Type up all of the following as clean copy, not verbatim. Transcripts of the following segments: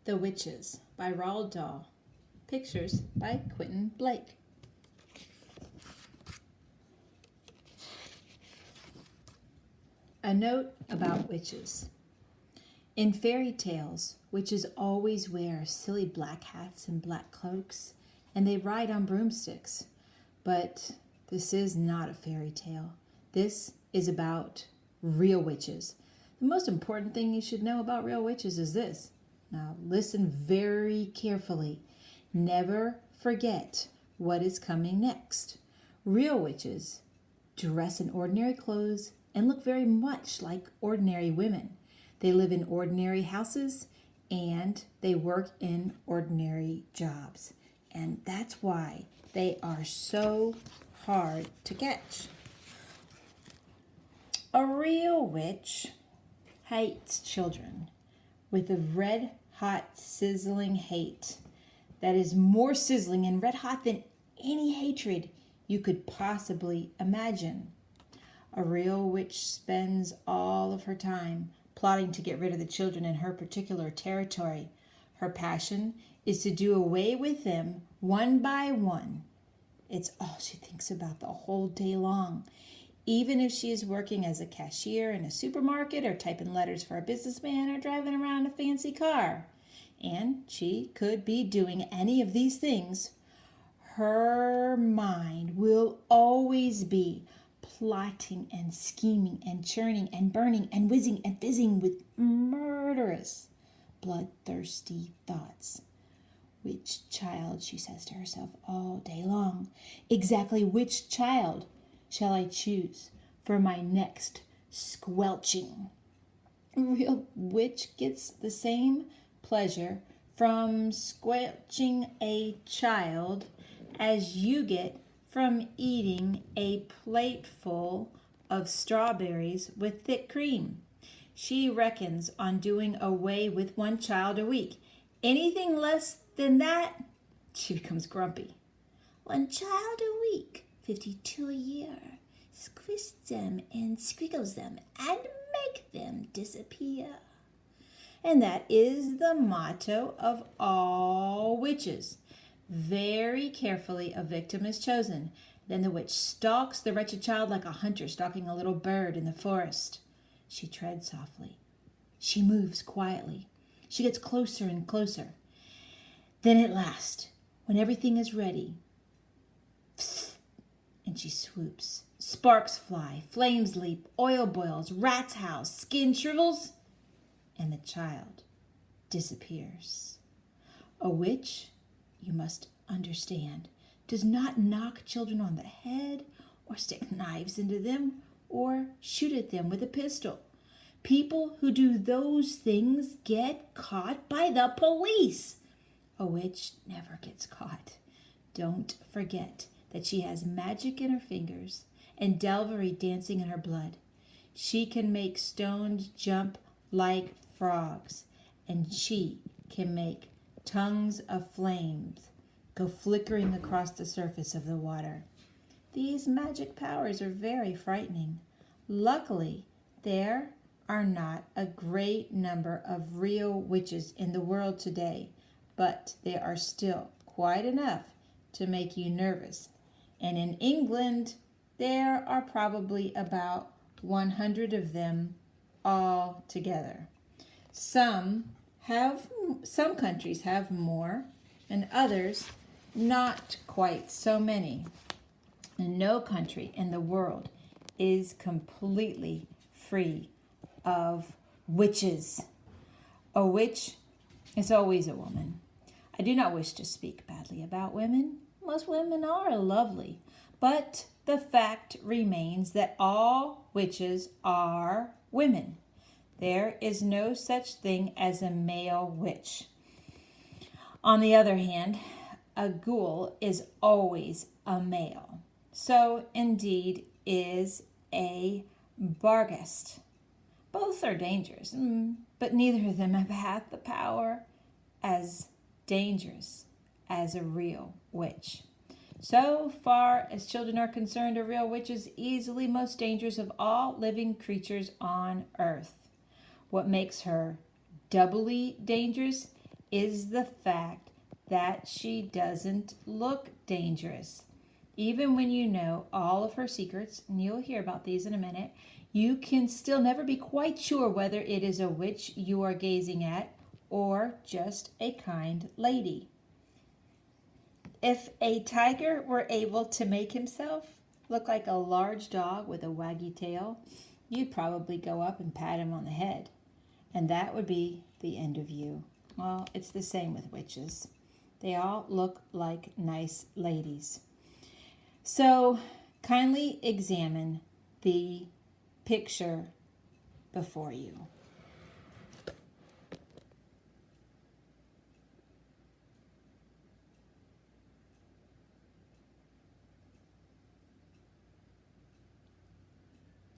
The Witches by Ronald Dahl. Pictures by Quentin Blake. A note about witches. In fairy tales, witches always wear silly black hats and black cloaks, and they ride on broomsticks. But this is not a fairy tale. This is about real witches. The most important thing you should know about real witches is this. Now listen very carefully. Never forget what is coming next. Real witches dress in ordinary clothes and look very much like ordinary women. They live in ordinary houses and they work in ordinary jobs. And that's why they are so hard to catch. A real witch hates children with a red hot sizzling hate that is more sizzling and red hot than any hatred you could possibly imagine. A real witch spends all of her time plotting to get rid of the children in her particular territory. Her passion is to do away with them one by one. It's all she thinks about the whole day long. Even if she is working as a cashier in a supermarket or typing letters for a businessman or driving around a fancy car. And she could be doing any of these things. Her mind will always be plotting and scheming and churning and burning and whizzing and fizzing with murderous, bloodthirsty thoughts. Which child, she says to herself all day long, exactly which child shall I choose for my next squelching? A real witch gets the same pleasure from squelching a child as you get from eating a plateful of strawberries with thick cream. She reckons on doing away with one child a week. Anything less than that, she becomes grumpy. One child a week, 52 a year. Squish them and squiggles them and make them disappear. And that is the motto of all witches. Very carefully a victim is chosen. Then the witch stalks the wretched child like a hunter stalking a little bird in the forest. She treads softly. She moves quietly. She gets closer and closer. Then at last, when everything is ready, and she swoops. Sparks fly, flames leap, oil boils, rats howl, skin shrivels, and the child disappears. A witch, you must understand, does not knock children on the head or stick knives into them or shoot at them with a pistol. People who do those things get caught by the police. A witch never gets caught. Don't forget that she has magic in her fingers and Delvery dancing in her blood. She can make stones jump like frogs, and she can make tongues of flames go flickering across the surface of the water. These magic powers are very frightening. Luckily, there are not a great number of real witches in the world today, but there are still quite enough to make you nervous. And in England, there are probably about 100 of them all together. Some countries have more, and others not quite so many. And no country in the world is completely free of witches. A witch is always a woman. I do not wish to speak badly about women. Most women are lovely, but the fact remains that all witches are women. There is no such thing as a male witch. On the other hand, a ghoul is always a male. So indeed is a barghest. Both are dangerous, but neither of them have had the power as dangerous as a real witch. So far as children are concerned, a real witch is easily most dangerous of all living creatures on earth. What makes her doubly dangerous is the fact that she doesn't look dangerous. Even when you know all of her secrets, and you'll hear about these in a minute, you can still never be quite sure whether it is a witch you are gazing at or just a kind lady. If a tiger were able to make himself look like a large dog with a waggy tail, you'd probably go up and pat him on the head, and that would be the end of you. Well, it's the same with witches. They all look like nice ladies. So kindly examine the picture before you.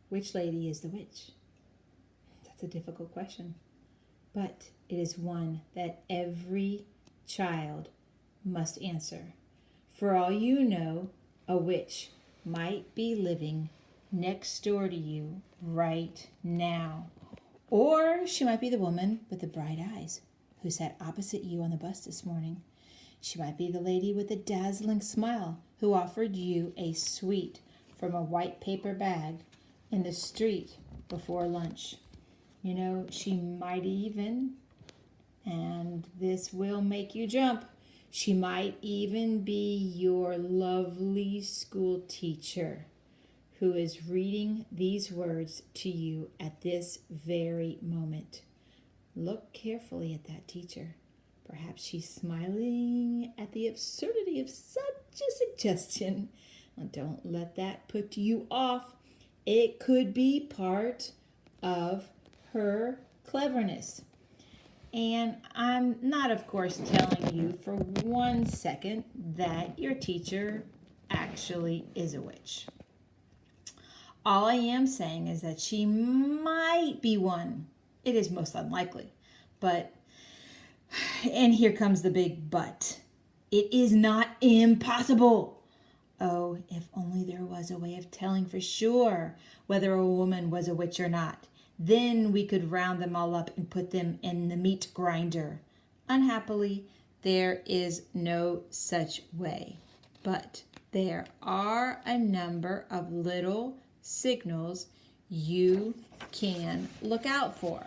Which lady is the witch? That's a difficult question, but it is one that every child must answer. For all you know, a witch might be living next door to you right now. Or she might be the woman with the bright eyes who sat opposite you on the bus this morning. She might be the lady with the dazzling smile who offered you a sweet from a white paper bag in the street before lunch. You know, she might even, and this will make you jump, she might even be your lovely school teacher who is reading these words to you at this very moment. Look carefully at that teacher. Perhaps she's smiling at the absurdity of such a suggestion. Don't let that put you off. It could be part of her cleverness. And I'm not, of course, telling you for 1 second that your teacher actually is a witch. All I am saying is that she might be one. It is most unlikely. But, and here comes the big but. It is not impossible. Oh, if only there was a way of telling for sure whether a woman was a witch or not. Then we could round them all up and put them in the meat grinder. Unhappily, there is no such way. But there are a number of little signals you can look out for,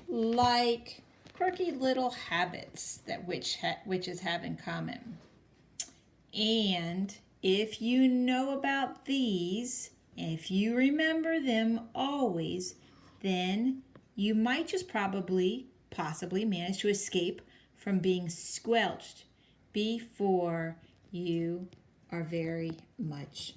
like quirky little habits that witches have in common. And if you know about these, if you remember them always, then you might just possibly manage to escape from being squelched before you are very much